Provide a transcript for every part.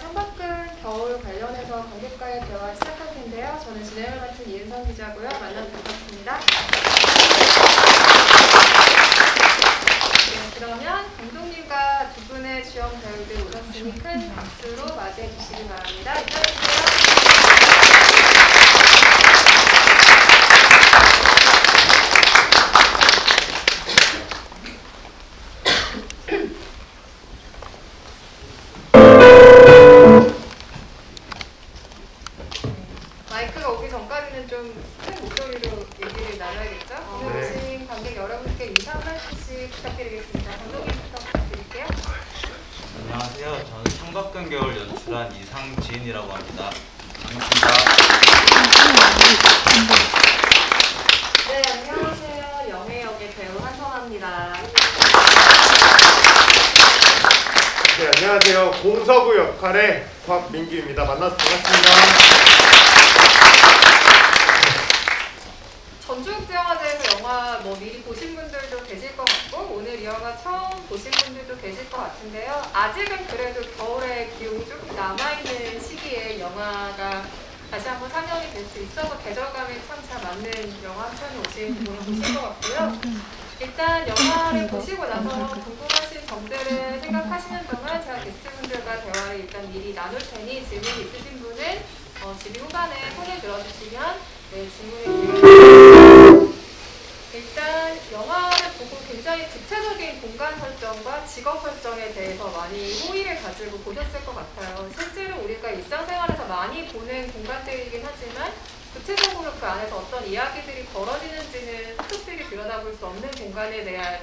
창밖은 겨울 관련해서 관객과의 대화 시작할 텐데요. 저는 진행을 맡은 이은선 기자고요. 만나서 반갑습니다. 네, 그러면 감독님과 두 분의 주연 배우들 오셨으니 큰 박수로 맞이해 주시기 바랍니다. 인사해주세요. 마이크가 오기 전까지는 좀 큰 목소리로 얘기를 나눠야겠죠? 오늘 오신 관객 여러분께 인사 한 말씀씩 부탁드리겠습니다. 감독님부터 부탁드릴게요. 안녕하세요. 저는 창밖은 겨울 연출한 이상지인이라고 합니다. 반갑습니다. 네, 안녕하세요. 영예 역의 배우 한성아입니다. 네, 안녕하세요. 공서구 역할의 곽민규입니다. 만나서 반갑습니다. 전주국제영화제에서 영화 미리 보신 분들도 계실 것 같고 오늘 이 영화 처음 보신 분들도 계실 것 같은데요. 아직은 그래도 겨울의 기운이 조금 남아있는 시기에 영화가 다시 한번 상영이 될 수 있어서 계절감이 참 잘 맞는 영화 한 편이 오신 분을 보신 것 같고요. 일단 영화를 보시고 나서 궁금하신 점들을 생각하시는 동안 제가 게스트분들과 대화를 일단 미리 나눌 테니 질문 있으신 분은 질의 후반에 손을 들어주시면 질문을 드리겠습니다. 일단 영화를 보고 굉장히 구체적인 공간 설정과 직업 설정에 대해서 많이 호의를 가지고 보셨을 것 같아요. 실제로 우리가 일상생활에서 많이 보는 공간들이긴 하지만 구체적으로 그 안에서 어떤 이야기들이 벌어지는지는 속속들이 들여다볼 수 없는 공간에 대한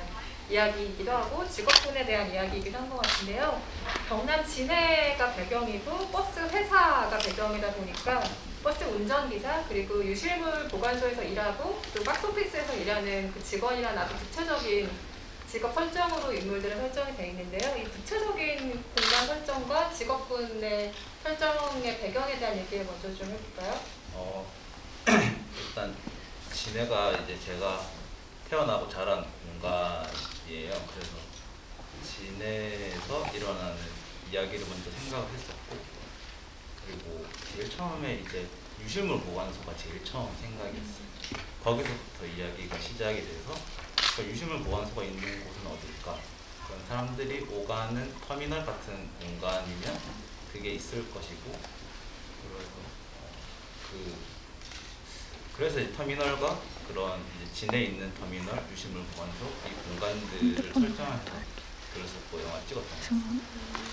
이야기이기도 하고 직업군에 대한 이야기이기도 한 것 같은데요. 경남 진해가 배경이고 버스 회사가 배경이다 보니까 버스 운전기사 그리고 유실물 보관소에서 일하고 또 박스오피스에서 일하는 그 직원이라는 아주 구체적인 직업 설정으로 인물들은 설정이 되어 있는데요. 이 구체적인 공간 설정과 직업군의 설정의 배경에 대한 얘기를 먼저 좀 해볼까요? 일단 진해가 이제 제가 태어나고 자란 공간이에요. 그래서 진해에서 일어나는 이야기를 먼저 생각을 했었고, 그리고 제일 처음에 이제 유실물 보관소가 제일 처음 생각이었어요. 거기서부터 이야기가 시작이 돼서 유실물 보관소가 있는 곳은 어딜까? 그런 사람들이 오가는 터미널 같은 공간이면 그게 있을 것이고, 그래서 이제 터미널과 그런 이제 진해에 있는 터미널, 유실물 보관소 이 공간들을 설정해서 그랬었고 영화 찍었던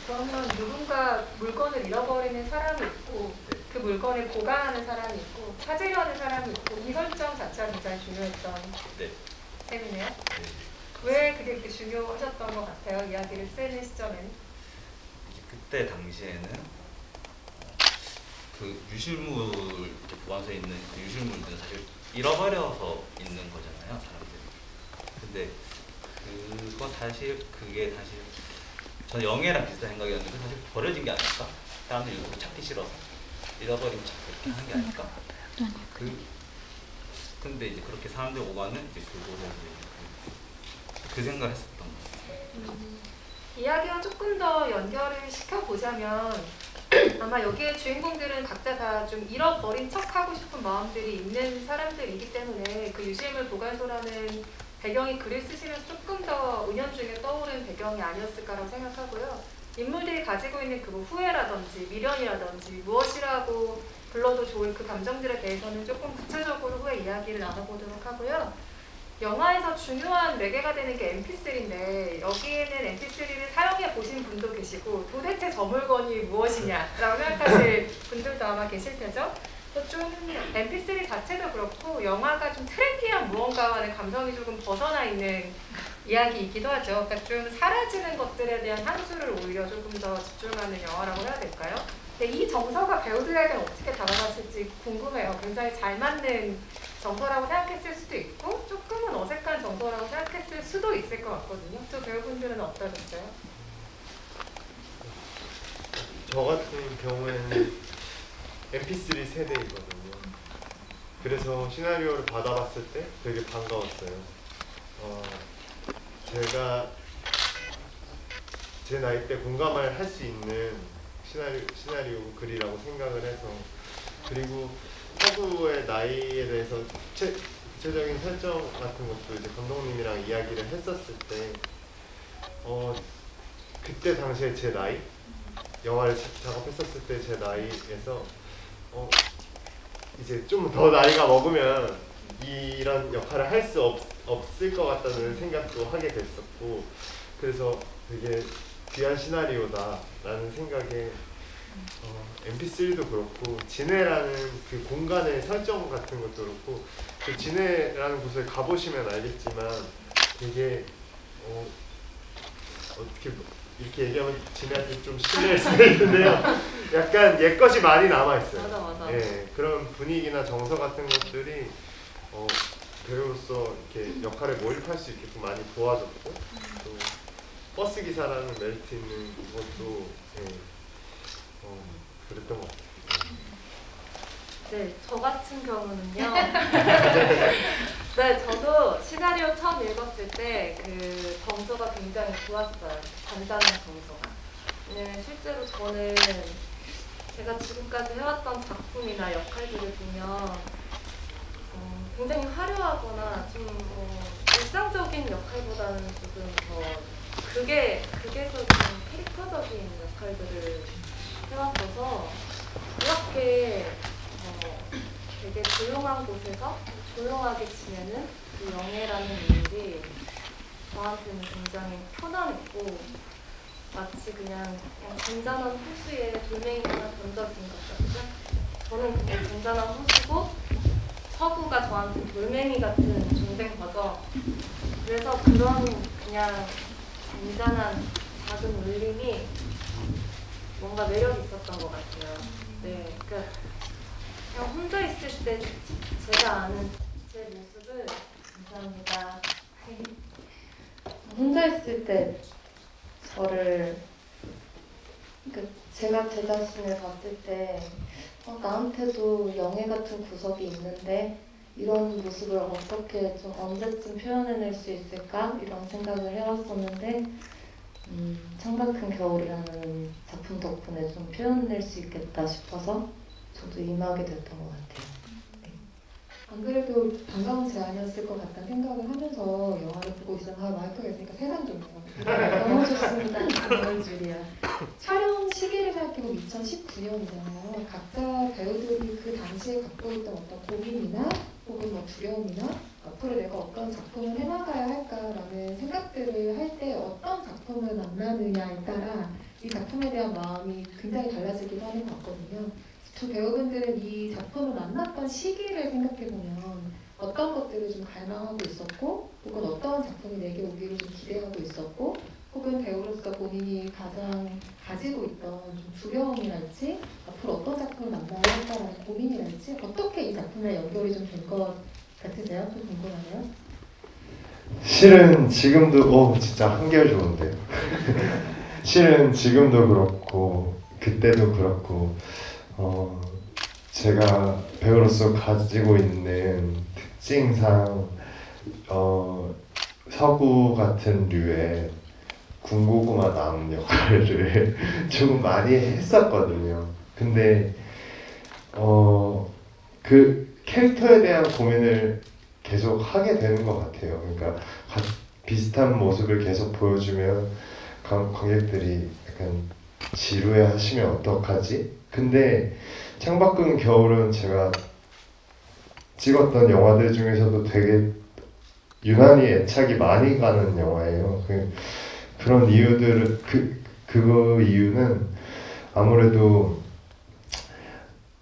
그러면 누군가 물건을 잃어버리는 사람이 있고 그 물건을 보관하는 사람이 있고 찾으려는 사람이 있고 이 설정 자체가 굉장히 중요했던 셈이네요. 왜 그게 이렇게 중요하셨던 것 같아요? 이야기를 쓰는 시점에는? 그때 당시에는 그 유실물 보관소에 있는 그 유실물들은 사실 잃어버려서 있는 거잖아요, 사람들이. 근데 그게 사실 저는 영예랑 비슷한 생각이었는데 사실 버려진 게 아닐까? 사람들이 이거 찾기 싫어서 잃어버리면 자꾸 이렇게 하는 게 아닐까? 근데 이제 그렇게 사람들이 오가는 이제 그곳에서 그 생각을 했었던 거예요. 이야기와 조금 더 연결을 시켜보자면 아마 여기에 주인공들은 각자 다 좀 잃어버린 척하고 싶은 마음들이 있는 사람들이기 때문에 그 유실물 보관소라는 배경이 글을 쓰시면서 조금 더 은연중에 떠오른 배경이 아니었을까라고 생각하고요. 인물들이 가지고 있는 그 후회라든지 미련이라든지 무엇이라고 불러도 좋을 그 감정들에 대해서는 조금 구체적으로 후에 이야기를 나눠보도록 하고요. 영화에서 중요한 매개가 되는 게 MP3인데 여기에는 MP3를 사용해 보신 분도 계시고 도대체 저 물건이 무엇이냐라고 생각하실 분들도 아마 계실 테죠. 또 좀 MP3 자체도 그렇고 영화가 좀 트렌디한 무언가와는 감성이 조금 벗어나 있는 이야기이기도 하죠. 그러니까 좀 사라지는 것들에 대한 향수를 오히려 조금 더 집중하는 영화라고 해야 될까요? 근데 이 정서가 배우들에게는 어떻게 다가갔을지 궁금해요. 굉장히 잘 맞는 정서라고 생각했을 수도 있고 조금은 어색한 정서라고 생각했을 수도 있을 것 같거든요. 또 배우분들은 어떠셨어요? 저 같은 경우에는 MP3 세대이거든요. 그래서 시나리오를 받아봤을 때 되게 반가웠어요. 제가 제 나이 때 공감을 할 수 있는 시나리오 글이라고 생각을 해서, 그리고 서구의 나이에 대해서 구체적인 설정 같은 것도 이제 감독님이랑 이야기를 했었을 때 그때 당시에 제 나이, 영화를 작업했었을 때 제 나이에서 이제 좀 더 나이가 먹으면 이런 역할을 할 수 없을 것 같다는 생각도 하게 됐었고, 그래서 되게 귀한 시나리오다라는 생각에 MP3도 그렇고 진해라는 그 공간의 설정 같은 것도 그렇고, 그 진해라는 곳에 가보시면 알겠지만 되게 어떻게 이렇게 얘기하면 진해한테 좀 실례일 수도 있는데요. 약간 옛것이 많이 남아있어요. 맞아. 예, 그런 분위기나 정서 같은 것들이 배우로서 이렇게 역할에 몰입할 수 있게끔 많이 도와줬고, 또 버스 기사라는 멜트 있는 것도 그랬던 것 같아요. 네, 저 같은 경우는요. 네, 저도 시나리오 처음 읽었을 때 그 정서가 굉장히 좋았어요. 잔잔한 정서가. 왜냐면 실제로 저는 제가 지금까지 해왔던 작품이나 역할들을 보면 굉장히 화려하거나 좀 일상적인 역할보다는 조금 더 극에서 좀 캐릭터적인 역할들을 해왔어서 이렇게 되게 조용한 곳에서 조용하게 지내는 그 영애라는 인물이 저한테는 굉장히 편안했고, 마치 그냥 잔잔한 호수에 돌멩이 하나 던져진 것 같죠? 저는 그게 잔잔한 호수고 서구가 저한테 돌멩이 같은 존재인 거죠. 그래서 그런 그냥 잔잔한 작은 울림이 뭔가 매력이 있었던 것 같아요. 네, 그러니까 그냥 혼자 있을 때 제가 아는 제 모습을, 감사합니다. 혼자 있을 때 저를, 그러니까 제가 제 자신을 봤을 때 나한테도 영예 같은 구석이 있는데 이런 모습을 어떻게 좀 언제쯤 표현해낼 수 있을까? 이런 생각을 해왔었는데 창밖은 겨울이라는 작품 덕분에 좀 표현낼 수 있겠다 싶어서 저도 임하게 됐던 것 같아요. 네. 안 그래도 반가운 제안이었을 것 같다는 생각을 하면서 영화를 보고 있었는데 마이크가 있으니까 세상 좋네요. 너무 좋습니다. 그런 줄이야. 촬영 시기를 생각해보면 2019년이잖아요. 각자 배우들이 그 당시에 갖고 있던 어떤 고민이나 혹은 뭐 두려움이나 앞으로 내가 어떤 작품을 해나가야 할까라는 생각들을 할 때 어떤 작품을 만나느냐에 따라 이 작품에 대한 마음이 굉장히 달라지기도 하는 것 같거든요. 두 배우분들은 이 작품을 만났던 시기를 생각해보면 어떤 것들을 좀 갈망하고 있었고, 혹은 어떤 작품이 내게 오기를 좀 기대하고 있었고, 혹은 배우로서 본인이 가장 가지고 있던 좀 두려움이랄지, 앞으로 어떤 작품을 만나야 할까라는 고민이랄지, 어떻게 이 작품에 연결이 좀 된 것 같으세요? 좀 궁금하네요. 실은 지금도 진짜 한결 좋은데요. 실은 지금도 그렇고 그때도 그렇고 제가 배우로서 가지고 있는 특징상 서구 같은 류의 군고구마 남 역할을 조금 많이 했었거든요. 근데 그 캐릭터에 대한 고민을 계속 하게 되는 것 같아요. 그러니까 비슷한 모습을 계속 보여주면 관객들이 약간 지루해하시면 어떡하지? 근데 창밖은 겨울은 제가 찍었던 영화들 중에서도 되게 유난히 애착이 많이 가는 영화예요. 그런 이유들은 그 이유는 아무래도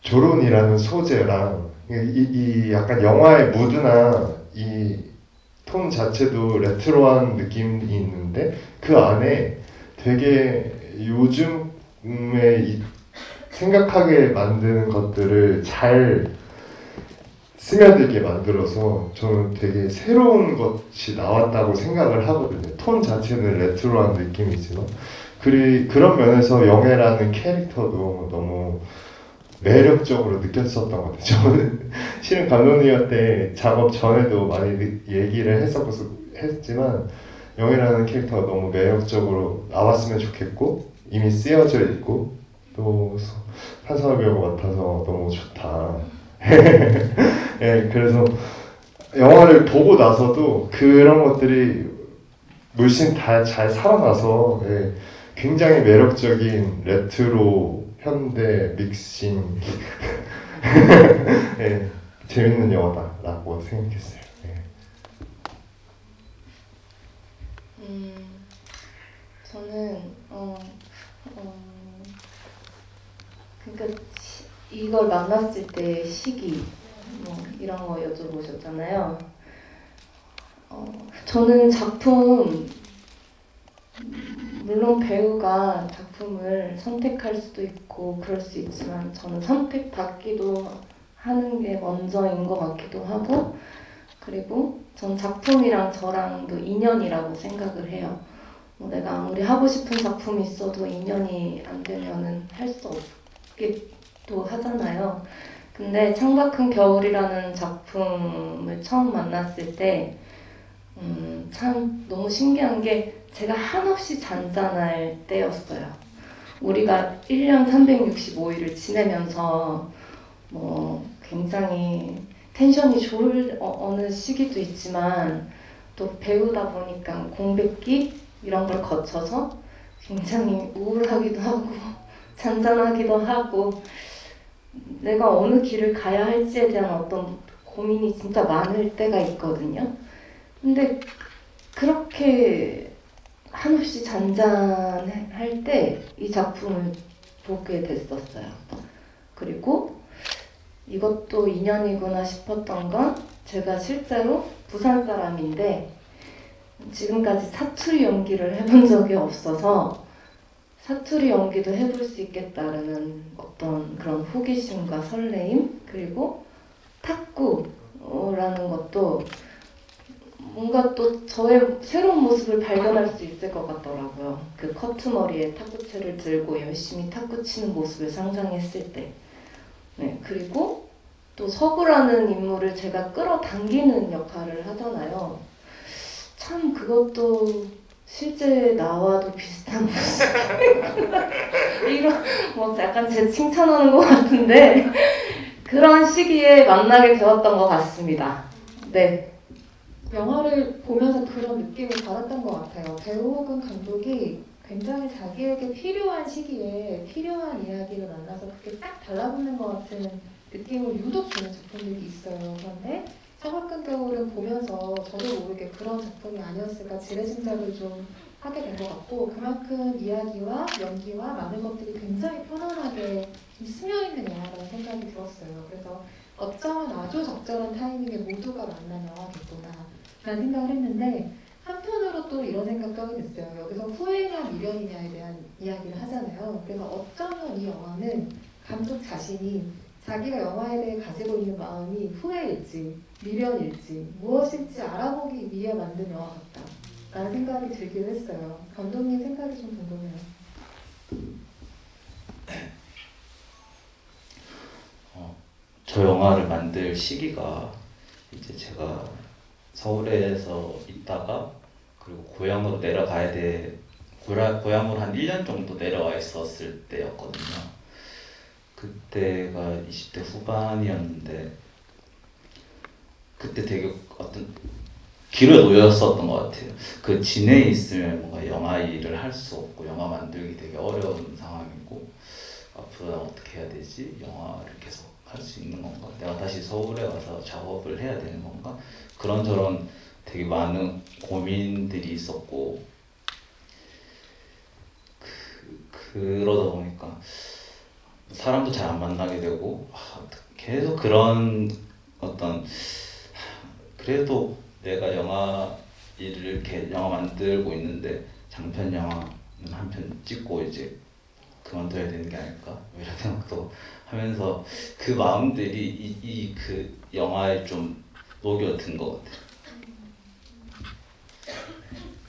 조론이라는 소재랑 이 약간 영화의 무드나 이 톤 자체도 레트로한 느낌이 있는데 그 안에 되게 요즘에 생각하게 만드는 것들을 잘 스며들게 만들어서 저는 되게 새로운 것이 나왔다고 생각을 하거든요. 톤 자체는 레트로한 느낌이지만 그런 면에서 영애라는 캐릭터도 너무 매력적으로 느꼈었던 것 같아요. 저는 실은 감독님한테 작업 전에도 많이 얘기를 했지만 영애라는 캐릭터가 너무 매력적으로 나왔으면 좋겠고 이미 쓰여져 있고 또 한성화배우가 맡아서 너무 좋다. 예, 그래서 영화를 보고 나서도 그런 것들이 물씬 다 잘 살아나서 예, 굉장히 매력적인 레트로 현대 믹싱 예, 재밌는 영화다라고 생각했어요. 예. 저는 그러니까 이걸 만났을 때 시기 뭐 이런 거 여쭤보셨잖아요. 저는 작품 물론 배우가 작품을 선택할 수도 있고 그럴 수 있지만 저는 선택받기도 하는 게 먼저인 것 같기도 하고 그리고 전 작품이랑 저랑도 인연이라고 생각을 해요. 뭐 내가 아무리 하고 싶은 작품이 있어도 인연이 안 되면은 할 수 없기도 하잖아요. 근데 창밖은 겨울이라는 작품을 처음 만났을 때 참 너무 신기한 게 제가 한없이 잔잔할 때였어요. 우리가 1년 365일을 지내면서 뭐 굉장히 텐션이 좋을 어느 시기도 있지만 또 배우다 보니까 공백기 이런 걸 거쳐서 굉장히 우울하기도 하고 잔잔하기도 하고 내가 어느 길을 가야 할지에 대한 어떤 고민이 진짜 많을 때가 있거든요. 근데 그렇게 한없이 잔잔할 때 이 작품을 보게 됐었어요. 그리고 이것도 인연이구나 싶었던 건 제가 실제로 부산 사람인데 지금까지 사투리 연기를 해본 적이 없어서 사투리 연기도 해볼 수 있겠다라는 어떤 그런 호기심과 설레임 그리고 탁구라는 것도 뭔가 또 저의 새로운 모습을 발견할 수 있을 것 같더라고요. 그 커트머리에 탁구채를 들고 열심히 탁구 치는 모습을 상상했을 때. 네, 그리고 또 서구라는 인물을 제가 끌어당기는 역할을 하잖아요. 참 그것도 실제 나와도 비슷한 모습. 이런 뭐 약간 제 칭찬하는 것 같은데 그런 시기에 만나게 되었던 것 같습니다. 네. 영화를 보면서 그런 느낌을 받았던 것 같아요. 배우 혹은 감독이 굉장히 자기에게 필요한 시기에 필요한 이야기를 만나서 그게 딱 달라붙는 것 같은 느낌을 유독 주는 작품들이 있어요. 그런데 창밖은 겨울을 보면서 저도 모르게 그런 작품이 아니었을까 지레짐작을 좀 하게 된 것 같고 그만큼 이야기와 연기와 많은 것들이 굉장히 편안하게 스며있는 영화라는 생각이 들었어요. 그래서 어쩌면 아주 적절한 타이밍에 모두가 만난 영화겠구나 라는 생각을 했는데 한편으로 또 이런 생각도 하게 됐어요. 여기서 후회냐 미련이냐에 대한 이야기를 하잖아요. 그래서 어쩌면 이 영화는 감독 자신이 자기가 영화에 대해 가지고 있는 마음이 후회일지 미련일지 무엇일지 알아보기 위해 만든 영화 같다 라는 생각이 들기도 했어요. 감독님 생각이 좀 궁금해요. 저 영화를 만들 시기가 이제 제가 서울에서 있다가 그리고 고향으로 내려가야 돼 고향으로 한 1년 정도 내려와 있었을 때였거든요. 그때가 20대 후반이었는데 그때 되게 어떤 길에 놓였었던 것 같아요. 그 진해에 있으면 뭔가 영화 일을 할 수 없고 영화 만들기 되게 어려운 상황이고 앞으로 어떻게 해야 되지? 영화를 계속 할 수 있는 건가? 내가 다시 서울에 와서 작업을 해야 되는 건가? 그런저런 되게 많은 고민들이 있었고 그러다 보니까 사람도 잘 안 만나게 되고 계속 그런 어떤 그래도 내가 영화 일을 이렇게 영화 만들고 있는데 장편 영화는 한 편 찍고 이제 그만둬야 되는 게 아닐까 이런 생각도 하면서 그 마음들이 그 영화에 좀 녹여든 것 같아요.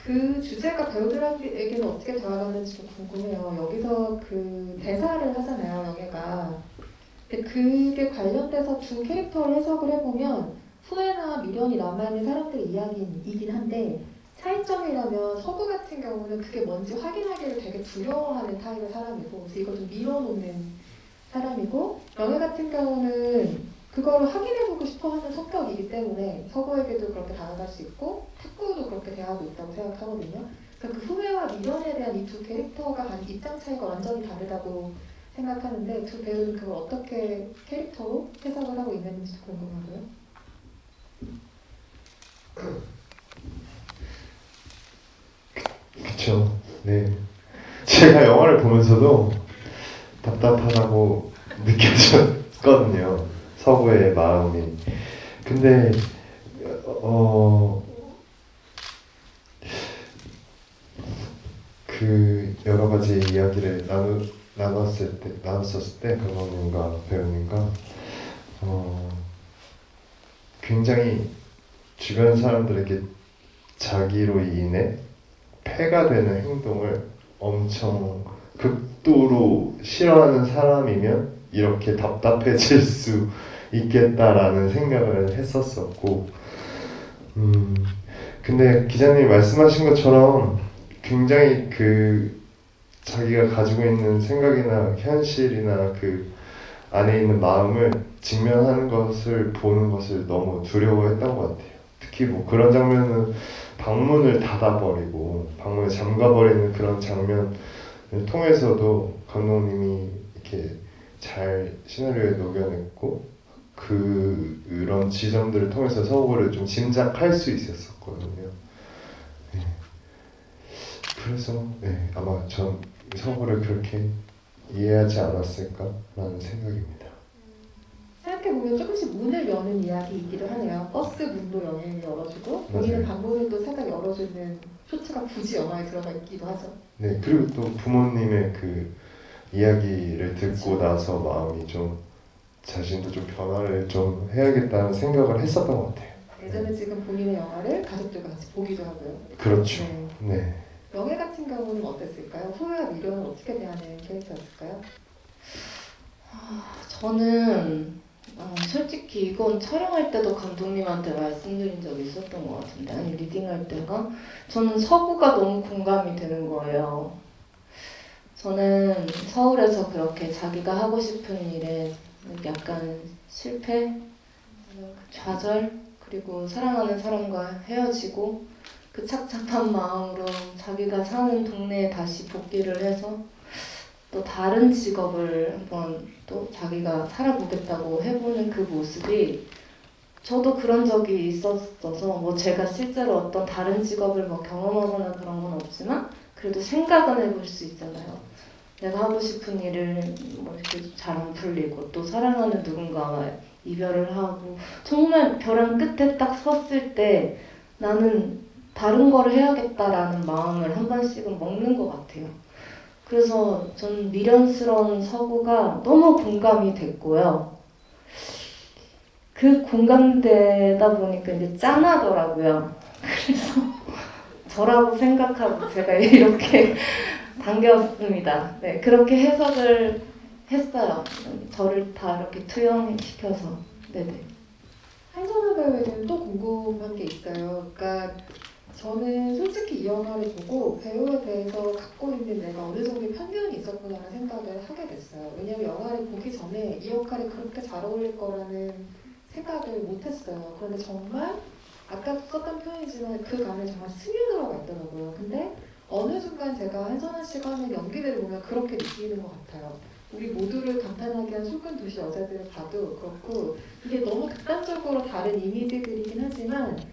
그 주제가 배우들에게는 어떻게 다가갔는지 좀 궁금해요. 여기서 그 대사를 하잖아요, 영애가. 근데 그게 관련돼서 두 캐릭터를 해석을 해보면 후회나 미련이 남아있는 사람들의 이야기이긴 한데 차이점이라면 서구 같은 경우는 그게 뭔지 확인하기를 되게 두려워하는 타입의 사람이고, 그래서 이걸 좀 밀어놓는 사람이고, 영애 같은 경우는 그거를 확인해보고 싶어하는 성격이기 때문에 서구에게도 그렇게 다가갈 수 있고 탁구도 그렇게 대하고 있다고 생각하거든요. 그러니까 그 후회와 미련에 대한 이 두 캐릭터가 가진 입장 차이가 완전히 다르다고 생각하는데, 두 배우는 그걸 어떻게 캐릭터로 해석을 하고 있는지 궁금하고요. 그쵸. 네. 제가 영화를 보면서도 답답하다고 느껴졌거든요. 서구의 마음이. 근데 그 여러 가지 이야기를 나눴을 때 감독님과 배우님과 굉장히 주변 사람들에게 자기로 인해 폐가 되는 행동을 엄청 극도로 싫어하는 사람이면 이렇게 답답해질 수 있겠다라는 생각을 했었었고, 근데 기자님이 말씀하신 것처럼 굉장히 그 자기가 가지고 있는 생각이나 현실이나 그 안에 있는 마음을 직면하는 것을 보는 것을 너무 두려워했던 것 같아요. 특히 뭐 그런 장면은 방문을 닫아버리고 방문을 잠가버리는 그런 장면을 통해서도 감독님이 이렇게 잘 시나리오에 녹여냈고 그런 지점들을 통해서 서구를 좀 짐작할 수 있었거든요. 네. 그래서 네, 아마 전 서구를 그렇게 이해하지 않았을까라는 생각입니다. 생각해보면 조금씩 문을 여는 이야기이기도 하네요. 버스 문도 열어주고 본인의 맞아요. 방문을 또 살짝 열어주는 쇼츠가 굳이 영화에 들어가 있기도 하죠. 네, 그리고 또 부모님의 그 이야기를 듣고 그렇죠. 나서 마음이 좀 자신도 좀 변화를 좀 해야겠다는 생각을 했었던 것 같아요. 예전에 지금 본인의 영화를 가족들과 같이 보기도 하고요. 그렇죠. 네. 네. 영애 같은 경우는 어땠을까요? 후회와 미련을 어떻게 대하는 캐릭터였을까요? 저는 솔직히 이건 촬영할 때도 감독님한테 말씀드린 적이 있었던 것 같은데, 아니 리딩할 때인가? 저는 서구가 너무 공감이 되는 거예요. 저는 서울에서 그렇게 자기가 하고 싶은 일에 약간 실패, 좌절, 그리고 사랑하는 사람과 헤어지고 그 착잡한 마음으로 자기가 사는 동네에 다시 복귀를 해서 또 다른 직업을 한번 또 자기가 살아보겠다고 해보는 그 모습이, 저도 그런 적이 있었어서 뭐 제가 실제로 어떤 다른 직업을 뭐 경험하거나 그런 건 없지만 그래도 생각은 해볼 수 있잖아요. 내가 하고 싶은 일을 뭐 이렇게 잘 안 풀리고 또 사랑하는 누군가와 이별을 하고 정말 벼랑 끝에 딱 섰을 때 나는 다른 걸 해야겠다라는 마음을 한 번씩은 먹는 것 같아요. 그래서 전 미련스러운 서구가 너무 공감이 됐고요. 그 공감되다 보니까 이제 짠하더라고요. 그래서 저라고 생각하고 제가 이렇게 당겼습니다. 네, 그렇게 해석을 했어요. 저를 다 이렇게 투영시켜서. 네네. 한선우 배우에는 또 궁금한 게 있어요. 그러니까 저는 솔직히 이 영화를 보고 배우에 대해서 갖고 있는 내가 어느 정도의 편견이 있었구나라는 생각을 하게 됐어요. 왜냐면 영화를 보기 전에 이 역할이 그렇게 잘 어울릴 거라는 생각을 못했어요. 그런데 정말 아까 썼던 표현이지만 그 감에 정말 스며들어가 있더라고요. 근데 어느 순간 제가 한선아 씨가 하는 연기들을 보면 그렇게 느끼는 것 같아요. 우리 모두를 감탄하게 한 술꾼 도시 여자들을 봐도 그렇고, 이게 너무 극단적으로 다른 이미지들이긴 하지만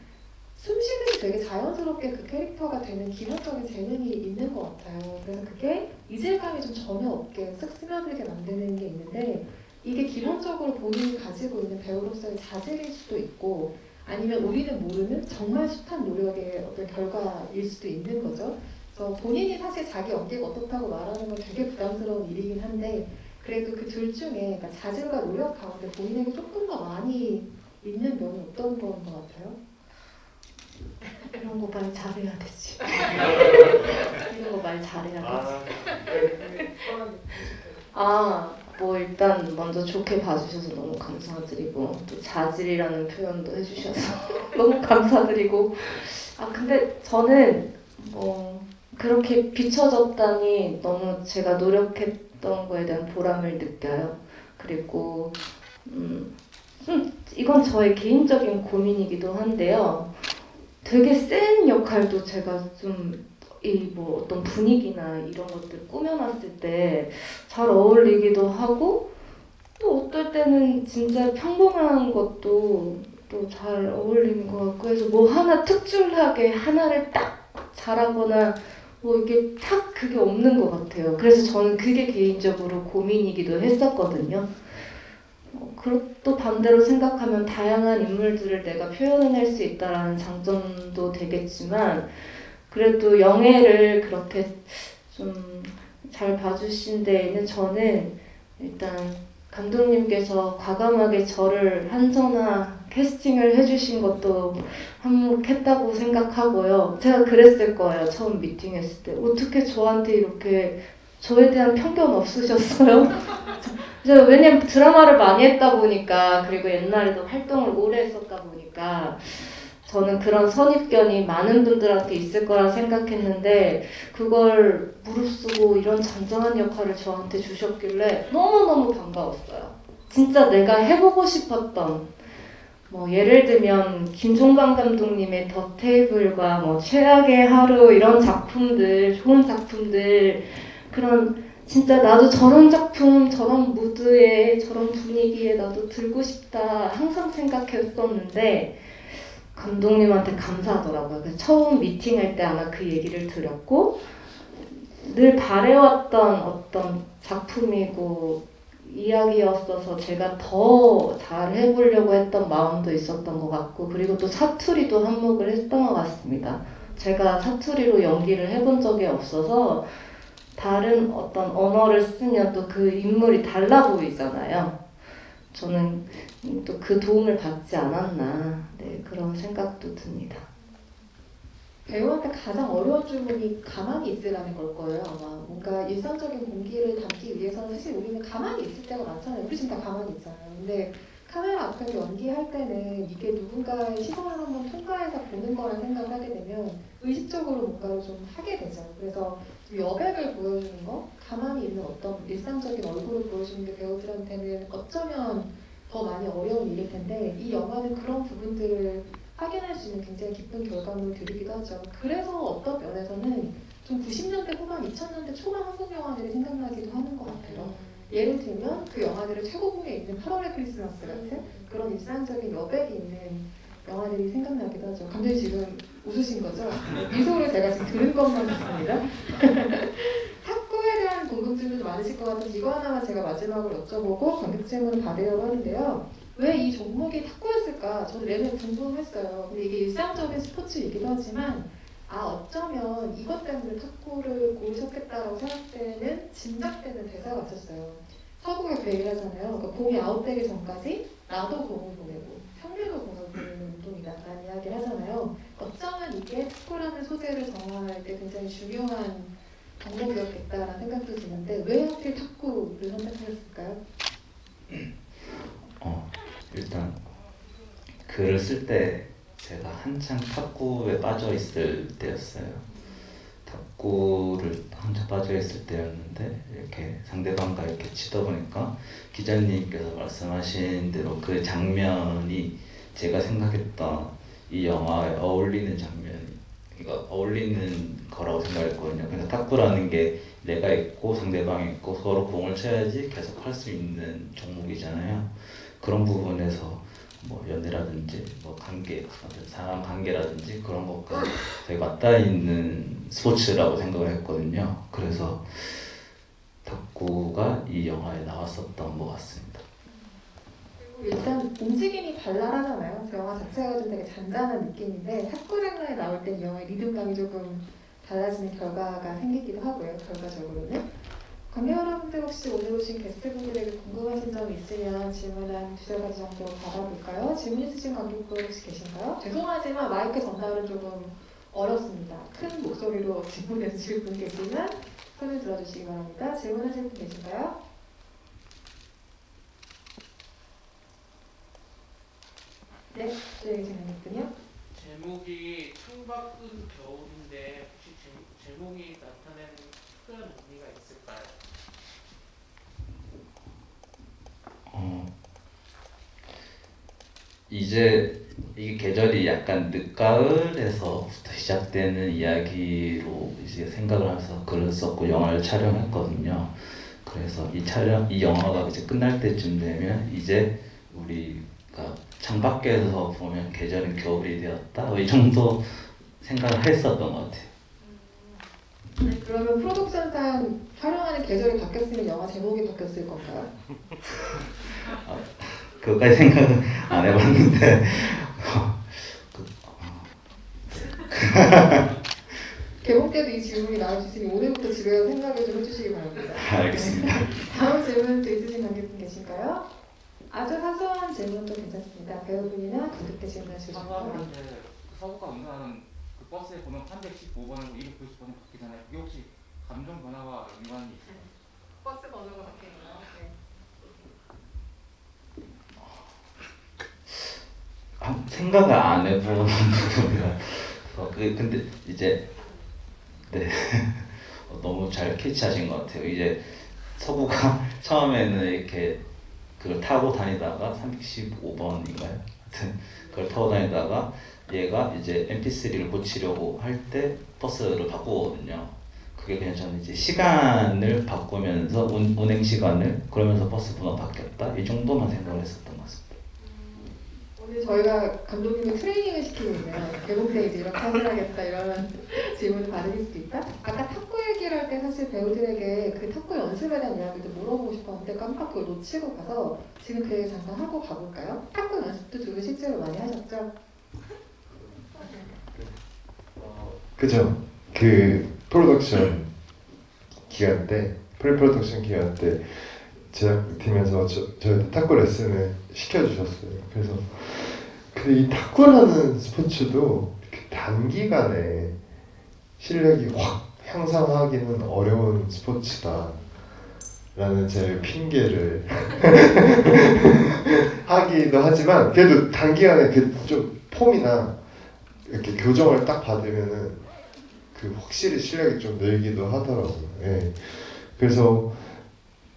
숨쉬듯이 되게 자연스럽게 그 캐릭터가 되는 기본적인 재능이 있는 것 같아요. 그래서 그게 이질감이 좀 전혀 없게 쓱 스며들게 만드는 게 있는데, 이게 기본적으로 본인이 가지고 있는 배우로서의 자질일 수도 있고 아니면 우리는 모르는 정말 숱한 노력의 어떤 결과일 수도 있는 거죠. 그래서 본인이 사실 자기 연기가 어떻다고 말하는 건 되게 부담스러운 일이긴 한데, 그래도 그 둘 중에 그러니까 자질과 노력 가운데 본인에게 조금 더 많이 있는 면은 어떤 건 것 같아요? 이런 거 말 잘해야 되지. 이런 거 말 잘해야 되지. 뭐 일단 먼저 좋게 봐주셔서 너무 감사드리고, 또 자질이라는 표현도 해주셔서 너무 감사드리고, 근데 저는 그렇게 비춰졌다니 너무 제가 노력했던 거에 대한 보람을 느껴요. 그리고 이건 저의 개인적인 고민이기도 한데요. 되게 센 역할도 제가 좀 뭐 어떤 분위기나 이런 것들 꾸며놨을 때 잘 어울리기도 하고, 또 어떨 때는 진짜 평범한 것도 또 잘 어울리는 것 같고 해서 뭐 하나 특출나게 하나를 딱 잘하거나 뭐 이게 탁 그게 없는 것 같아요. 그래서 저는 그게 개인적으로 고민이기도 했었거든요. 또 반대로 생각하면 다양한 인물들을 내가 표현해낼 수 있다라는 장점도 되겠지만, 그래도 영애를 그렇게 좀 잘 봐주신 데에는 저는 일단 감독님께서 과감하게 저를 한선아 캐스팅을 해주신 것도 한몫했다고 생각하고요. 제가 그랬을 거예요. 처음 미팅했을 때. 어떻게 저한테 이렇게 저에 대한 편견 없으셨어요? 왜냐면 드라마를 많이 했다 보니까, 그리고 옛날에도 활동을 오래 했었다 보니까 저는 그런 선입견이 많은 분들한테 있을 거라 생각했는데, 그걸 무릅쓰고 이런 잔잔한 역할을 저한테 주셨길래 너무너무 반가웠어요. 진짜 내가 해보고 싶었던, 뭐 예를 들면 김종관 감독님의 더 테이블과 뭐 최악의 하루 이런 작품들, 좋은 작품들, 그런 진짜 나도 저런 작품, 저런 무드에, 저런 분위기에 나도 들고 싶다 항상 생각했었는데, 감독님한테 감사하더라고요. 그래서 처음 미팅할 때 아마 그 얘기를 드렸고, 늘 바래왔던 어떤 작품이고 이야기였어서 제가 더 잘 해보려고 했던 마음도 있었던 것 같고, 그리고 또 사투리도 한몫을 했던 것 같습니다. 제가 사투리로 연기를 해본 적이 없어서 다른 어떤 언어를 쓰면 또 그 인물이 달라 보이잖아요. 저는 또 그 도움을 받지 않았나, 네, 그런 생각도 듭니다. 배우한테 가장 어려운 질문이 가만히 있으라는 걸 거예요. 아마 뭔가 일상적인 공기를 담기 위해서는 사실 우리는 가만히 있을 때가 많잖아요. 우리 지금 다 가만히 있잖아요. 근데 카메라 앞에서 연기할 때는 이게 누군가의 시선을 한번 통과해서 보는 거라는 생각을 하게 되면 의식적으로 뭔가를 좀 하게 되죠. 그래서 좀 여백을 보여주는 거, 가만히 있는 어떤 일상적인 얼굴을 보여주는 게 배우들한테는 어쩌면 더 많이 어려운 일일 텐데, 이 영화는 그런 부분들을 확인할 수 있는 굉장히 기쁜 결과물을 드리기도 하죠. 그래서 어떤 면에서는 좀 90년대 후반, 2000년대 초반 한국 영화들이 생각나기도 하는 것 같아요. 예를 들면 그 영화들의 최고봉에 있는 8월의 크리스마스 같은 그런 일상적인 여백이 있는 영화들이 생각나기도 하죠. 감독님 지금 웃으신 거죠? 미소를 제가 지금 들은 것만 같습니다. 탁구에 대한 궁금증도 많으실 것 같아서 이거 하나만 제가 마지막으로 여쭤보고 관객 질문을 받으려고 하는데요. 왜 이 종목이 탁구였을까? 저는 내내 궁금했어요. 근데 이게 일상적인 스포츠이기도 하지만 어쩌면 이것 때문에 탁구를 고르셨겠다라고 생각되는 짐작되는 대사가 있었어요. 서구가 그 얘기를 하잖아요. 그러니까 공이 아웃되기 전까지 나도 공을 보내고 평균도 공을 보내는 운동이다 라는 이야기를 하잖아요. 어쩌면 이게 탁구라는 소재를 정할 때 굉장히 중요한 덕목이었겠다라는 생각도 드는데 왜 하필 탁구를 선택하셨을까요? 일단 글을 쓸 때 제가 한창 탁구에 빠져 있을 때였어요. 탁구를 한창 빠져 있을 때였는데 이렇게 상대방과 이렇게 치다 보니까 기자님께서 말씀하신 대로 그 장면이 제가 생각했던 이 영화에 어울리는 장면, 그러니까 어울리는 거라고 생각했거든요. 그래서 탁구라는 게 내가 있고 상대방이 있고 서로 공을 쳐야지 계속 할 수 있는 종목이잖아요. 그런 부분에서 뭐 연애라든지 뭐 관계, 사람 관계라든지 그런 것과 되게 맞닿아 있는 스포츠라고 생각을 했거든요. 그래서 탁구가 이 영화에 나왔었던 것 같습니다. 일단 움직임이 발랄하잖아요. 그 영화 자체가 좀 되게 잔잔한 느낌인데 탁구 장면에 나올 땐 영화의 리듬감이 조금 달라지는 결과가 생기기도 하고요. 결과적으로는. 관객 여러분들 혹시 오늘 오신 게스트분들에게 궁금하신 점이 있으면 질문 한 두세 가지 정도 받아볼까요? 질문 있으신 관객분 혹시 계신가요? 죄송하지만 마이크 전달은 조금 어렵습니다. 큰 목소리로 질문해 주실 분 계시면 손을 들어주시기 바랍니다. 질문하실 분 계신가요? 네, 저희 질문했군요. 제목이 창밖은 겨울인데 혹시 제목이 나타내는 특별한 의미가 있을까요? 이제 이 계절이 약간 늦가을에서부터 시작되는 이야기로 이제 생각을 하면서 글을 썼고 영화를 촬영했거든요. 그래서 이 영화가 이제 끝날 때쯤 되면 이제 우리가 창밖에서 보면 계절은 겨울이 되었다. 이 정도 생각을 했었던 것 같아요. 그러면 프로덕션상 촬영하는 계절이 바뀌었으면 영화 제목이 바뀌었을 건가요? 그것까지 생각은 안 해봤는데 개봉 때도 이 질문이 나올 수 있으니 오늘부터 집에서 생각을 좀 해주시기 바랍니다. 알겠습니다. 다음 질문 또 있으신 관객분 계실까요? 아주 사소한 질문도 괜찮습니다. 배우분이나 구독자 질문을 주시면 사과하는데 서구가 운전하는 그 버스에 보면 315번하고 290번이 바뀌잖아요. 그게 혹시 감정 변화와 연관이 있어요? 버스 번호가 바뀌나요? 네. 생각을 안 해본 부분이라 근데 이제 네 너무 잘 캐치하신 것 같아요. 이제 서구가 처음에는 이렇게 그걸 타고 다니다가 315번인가요? 하여튼 그걸 타고 다니다가 얘가 이제 MP3를 고치려고 할 때 버스를 바꾸거든요. 그게 그냥 저는 이제 시간을 바꾸면서 운행 시간을 그러면서 버스 번호가 바뀌었다 이 정도만 생각을 했었던 것 같습니다. 오늘 저희가 감독님이 트레이닝을 시키고 있네요. 개봉 때 이제 이렇게 하셔야겠다 이런 질문을 받을 수도 있다. 아까 탁구 얘기를 할 때 사실 배우들에게 그 탁구 연습에 대한 이야기도 물어보고 싶었는데 깜빡 그걸 놓치고 가서 지금 그 얘기 잠깐 하고 가볼까요? 탁구 연습도 두 분 실제로 많이 하셨죠? 그죠. 그 프로덕션 기간 때, 프리프로덕션 기간 때 제작팀에서 저희한테 탁구 레슨을 시켜주셨어요. 그래서 근데 이 탁구라는 스포츠도 이렇게 단기간에 실력이 확 향상하기는 어려운 스포츠다 라는 제 핑계를 하기도 하지만 그래도 단기간에 그 좀 폼이나 이렇게 교정을 딱 받으면은 그 확실히 실력이 좀 늘기도 하더라고요. 예. 그래서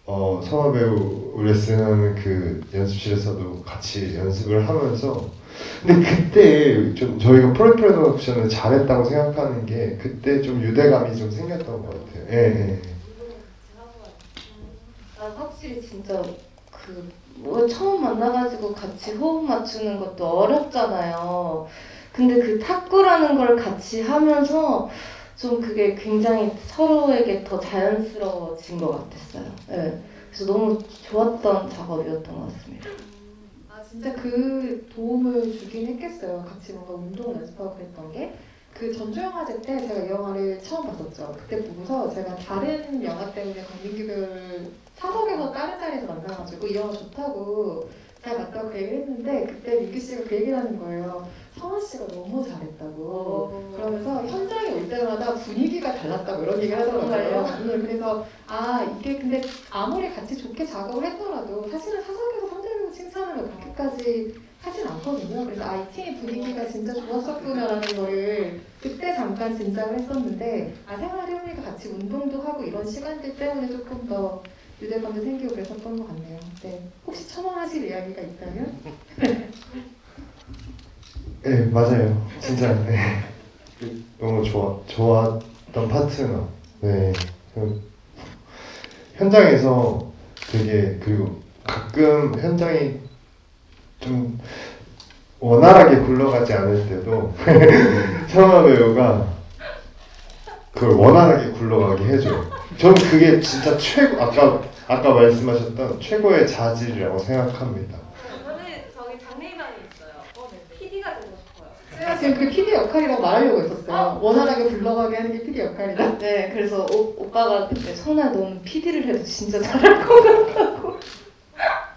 성화배우 레슨하는 그 연습실에서도 같이 연습을 하면서 근데 그때 좀 저희가 프로덕션을 잘했다고 생각하는 게 그때 좀 유대감이 좀 생겼던 것 같아요. 예, 예. 난 확실히 진짜 뭐 처음 만나가지고 같이 호흡 맞추는 것도 어렵잖아요. 근데 그 탁구라는 걸 같이 하면서 좀 그게 굉장히 서로에게 더 자연스러워진 것 같았어요. 네. 그래서 너무 좋았던 작업이었던 것 같습니다. 아 진짜 그 도움을 주긴 했겠어요. 같이 뭔가 운동 연습하고 그랬던 게. 그 전주영화제 때 제가 이 영화를 처음 봤었죠. 그때 보고서 제가 다른 영화 때문에 강민규를 사석에서 다른 자리에서 만나가지고 이 영화 좋다고 잘 봤다고 그 얘기를 했는데 그때 민규 씨가 그 얘기를 하는 거예요. 성원 씨가 너무 잘했다고. 그러면서 현장에 올 때마다 분위기가 달랐다고 이런 얘기를 하더라고요. 그래서 이게 근데 아무리 같이 좋게 작업을 했더라도 사실은 사석에서 상대방을 칭찬하면 그렇게까지 하진 않거든요. 그래서 이 팀의 분위기가 진짜 좋았었구나라는 거를 그때 잠깐 짐작을 했었는데 생활해보니까 같이 운동도 하고 이런 시간들 때문에 조금 더 유대감도 생기고 그랬었던 것 같네요. 네. 혹시 첨언하실 이야기가 있다면? 네, 맞아요. 진짜 네. 너무 좋았던 파트너. 네. 현장에서 되게 그리고 가끔 현장이 좀 원활하게 굴러가지 않을 때도 성화 배우가 그걸 원활하게 굴러가게 해줘요. 저는 그게 진짜 최고 아까 말씀하셨던 최고의 자질이라고 생각합니다. 저는 저기 장래희망이 있어요. PD가 되고 싶어요. 제가 지금 그 PD 역할이라고 말하려고 했었어요. 원활하게 굴러가게 하는 게 PD 역할이다. 네, 그래서 오빠가 그때 선아 넌 PD를 해도 진짜 잘할 것 같다고.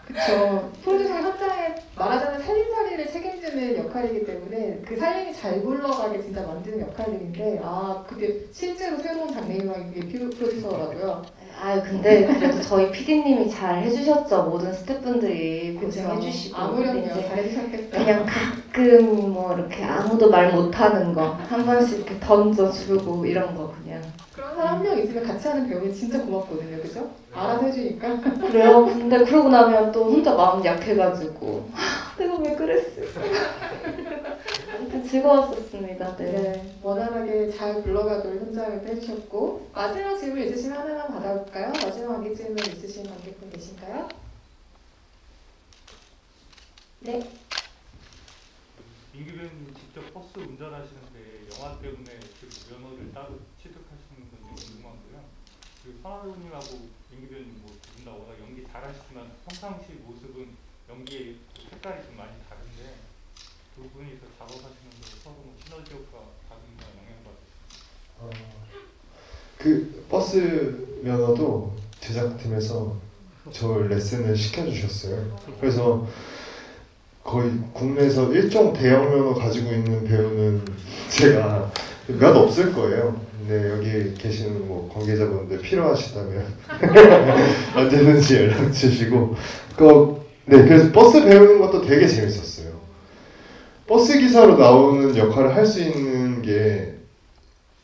그쵸. 프로듀서 현장에 말하자면 살림살이를 책임지는 역할이기 때문에 그 살림이 잘 굴러가게 진짜 만드는 역할들인데 근데 실제로 새로운 장래희망이 그게 프로듀서라고요. 아 근데 그래도 저희 PD님이 잘 해주셨죠. 모든 스태프분들이 고생해주시고. 아무렴요. 근데 이제 잘해주셨겠다. 그냥 가끔 뭐 이렇게 아무도 말 못하는 거 한 번씩 이렇게 던져주고 이런 거 그냥. 그런 사람 한 명 있으면 같이 하는 배우는 진짜 고맙거든요, 그죠? 알아서 해주니까. 그래요. 근데 그러고 나면 또 혼자 마음 약해가지고 내가 왜 그랬을까. 아무튼 즐거웠었습니다. 네. 네, 원활하게 잘 굴러가도록 현장을 해주셨고 마지막 질문 있으시면 하나만 받아볼까요? 마지막 관객 질문 있으신 관객분 계신가요? 네. 민규 배우님 직접 버스 운전하시는데 영화 때문에 그 면허를 따로 취득하시는 건지 궁금하고요. 그리고 선아 배우님하고 민규 배우님 뭐 두 분 다 워낙 연기 잘하시지만 평상시 모습은 연기의 색깔이 좀 많이 다른데 두 분이서 작업하시면서 서로 뭐 시너지 효과 받은가 영향받으시나요? 그 버스 면허도 제작팀에서 저 레슨을 시켜주셨어요. 그래서 거의 국내에서 일종 대형 면허 가지고 있는 배우는 제가 몇 없을 거예요. 근데 여기 계시는 뭐 관계자분들 필요하시다면 언제든지 연락 주시고. 네, 그래서 버스 배우는 것도 되게 재밌었어요. 버스 기사로 나오는 역할을 할 수 있는 게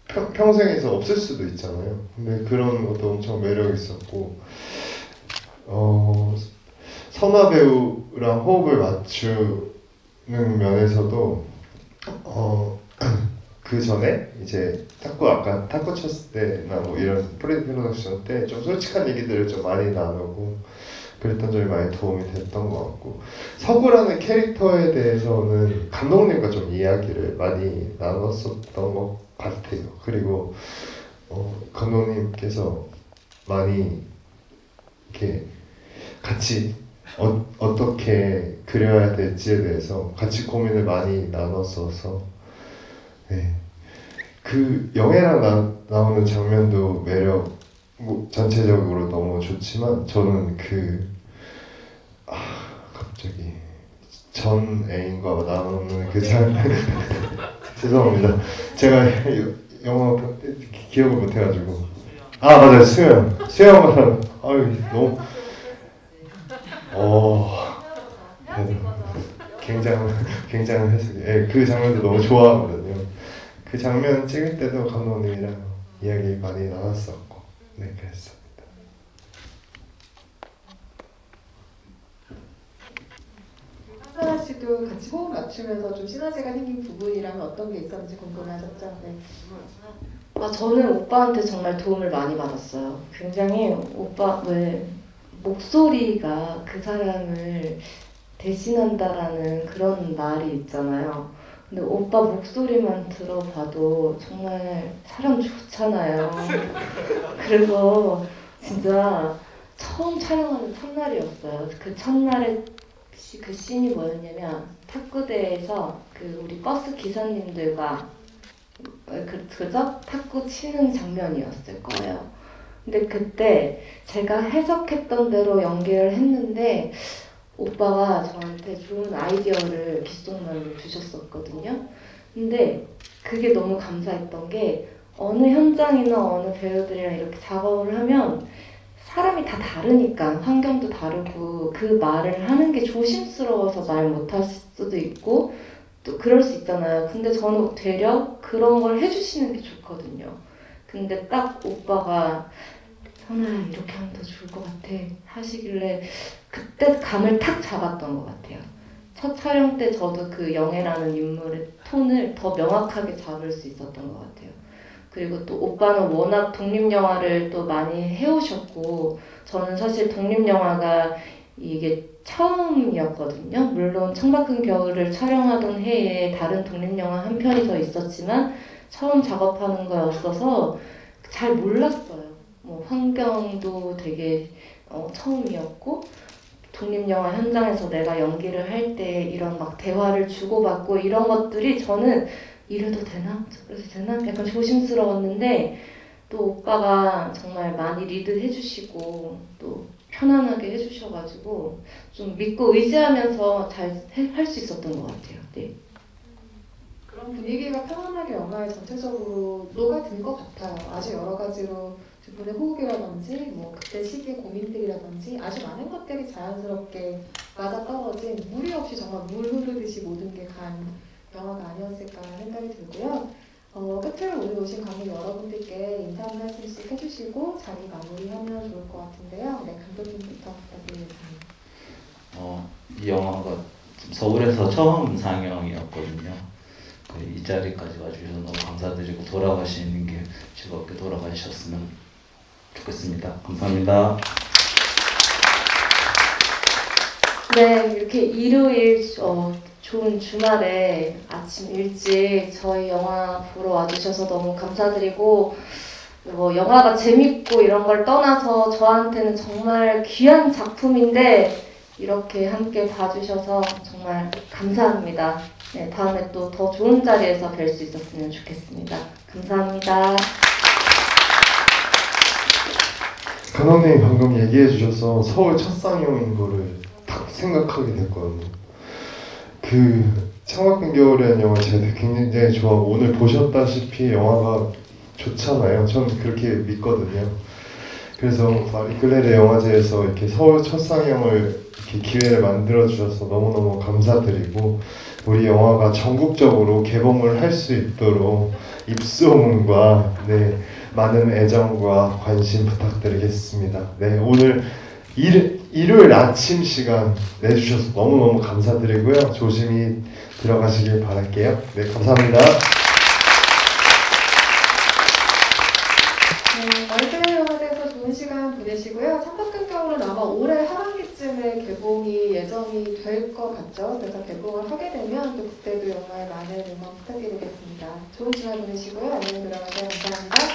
평생에서 없을 수도 있잖아요. 근데 그런 것도 엄청 매력 있었고, 선아 배우랑 호흡을 맞추는 면에서도 그 전에 이제 아까 탁구 쳤을 때나 뭐 이런 프로덕션 때 좀 솔직한 얘기들을 좀 많이 나누고 그랬던 점이 많이 도움이 됐던 것 같고, 서구라는 캐릭터에 대해서는 감독님과 좀 이야기를 많이 나눴었던 것 같아요. 그리고 감독님께서 많이 이렇게 같이 어떻게 그려야 될지에 대해서 같이 고민을 많이 나눴어서, 네. 그 영애랑 나오는 장면도 매력 뭐 전체적으로 너무 좋지만 저는 갑자기 전 애인과 나오는 그 장면 죄송합니다. 제가 영어 기억을 못해가지고. 맞아요. 수영 아유 너무 굉장한 해석이. 예, 그 장면도 너무 좋아하거든요. 그 장면 찍을 때도 감독님이랑 이야기 많이 나눴었고, 네, 그랬습니다. 상선아 씨도 같이 호흡 맞추면서 좀 시너지가 생긴 부분이라면 어떤 게 있었는지 궁금해하셨죠? 네. 저는 오빠한테 정말 도움을 많이 받았어요. 굉장히 오빠 목소리가 그 사람을 대신한다라는 그런 말이 있잖아요. 근데 오빠 목소리만 들어봐도 정말 사람 좋잖아요. 그래서 진짜 처음 촬영하는 첫날이었어요. 그 첫날에 그 씬이 뭐였냐면 탁구대에서 그 우리 버스 기사님들과 그죠? 탁구 치는 장면이었을 거예요. 근데 그때 제가 해석했던 대로 연기를 했는데 오빠가 저한테 좋은 아이디어를 귓속말로 주셨었거든요. 근데 그게 너무 감사했던 게 어느 현장이나 어느 배우들이랑 이렇게 작업을 하면 사람이 다 다르니까 환경도 다르고 그 말을 하는 게 조심스러워서 말 못할 수도 있고 또 그럴 수 있잖아요. 근데 저는 되려 그런 걸 해주시는 게 좋거든요. 근데 딱 오빠가 선아야 이렇게 하면 더 좋을 것 같아 하시길래 그때 감을 탁 잡았던 것 같아요. 첫 촬영 때 저도 그 영애라는 인물의 톤을 더 명확하게 잡을 수 있었던 것 같아요. 그리고 또 오빠는 워낙 독립영화를 또 많이 해오셨고 저는 사실 독립영화가 이게 처음이었거든요. 물론 창밖은 겨울을 촬영하던 해에 다른 독립영화 한 편이 더 있었지만 처음 작업하는 거였어서 잘 몰랐어요. 뭐 환경도 되게 처음이었고 독립영화 현장에서 내가 연기를 할 때 이런 막 대화를 주고받고 이런 것들이 저는 이래도 되나? 저래도 되나? 약간 조심스러웠는데 또 오빠가 정말 많이 리드해 주시고 또 편안하게 해주셔가지고 좀 믿고 의지하면서 잘 할 수 있었던 것 같아요. 네. 그런 분위기가 편안하게 영화에 전체적으로 녹아든 것 같아요. 아주 여러 가지로 두 분의 호흡이라든지 뭐 그때 시기의 고민들이라든지 아주 많은 것들이 자연스럽게 맞아떨어진 무리 없이 정말 물 흐르듯이 모든 게 간 영화가 아니었을까 생각이 들고요. 끝으로 오늘 오신 관객 여러분들께 인사 한 말씀씩 해주시고 자리 마무리하면 좋을 것 같은데요. 네, 감독님부터 부탁드리겠습니다. 이 영화가 서울에서 처음 상영이었거든요. 이 자리까지 와주셔서 너무 감사드리고 돌아가시는 길 즐겁게 돌아가셨으면 좋겠습니다. 감사합니다. 네, 이렇게 일요일 좋은 주말에 아침 일찍 저희 영화 보러 와주셔서 너무 감사드리고 뭐 영화가 재밌고 이런 걸 떠나서 저한테는 정말 귀한 작품인데 이렇게 함께 봐주셔서 정말 감사합니다. 네, 다음에 또 더 좋은 자리에서 뵐 수 있었으면 좋겠습니다. 감사합니다. 감독님이 방금 얘기해 주셔서 서울 첫 상영인 거를 딱 생각하게 됐거든요. 그 창밖은 겨울이라는 영화 제가 굉장히 좋아하고 오늘 보셨다시피 영화가 좋잖아요. 저는 그렇게 믿거든요. 그래서 마리 클레르 영화제에서 이렇게 서울 첫 상영을 이렇게 기회를 만들어 주셔서 너무너무 감사드리고 우리 영화가 전국적으로 개봉을 할 수 있도록 입소문과 많은 애정과 관심 부탁드리겠습니다. 네, 오늘 일요일 아침 시간 내주셔서 너무너무 감사드리고요. 조심히 들어가시길 바랄게요. 네, 감사합니다. 네, 마리클레르 영화제에서 좋은 시간 보내시고요. 창밖은 겨울은 아마 올해 하반기쯤에 개봉이 예정이 될 것 같죠. 그래서 개봉을 하게 되면 또 그때도 영화에 많은 응원 부탁드리겠습니다. 좋은 주말 보내시고요. 안녕히 들어가세요. 감사합니다.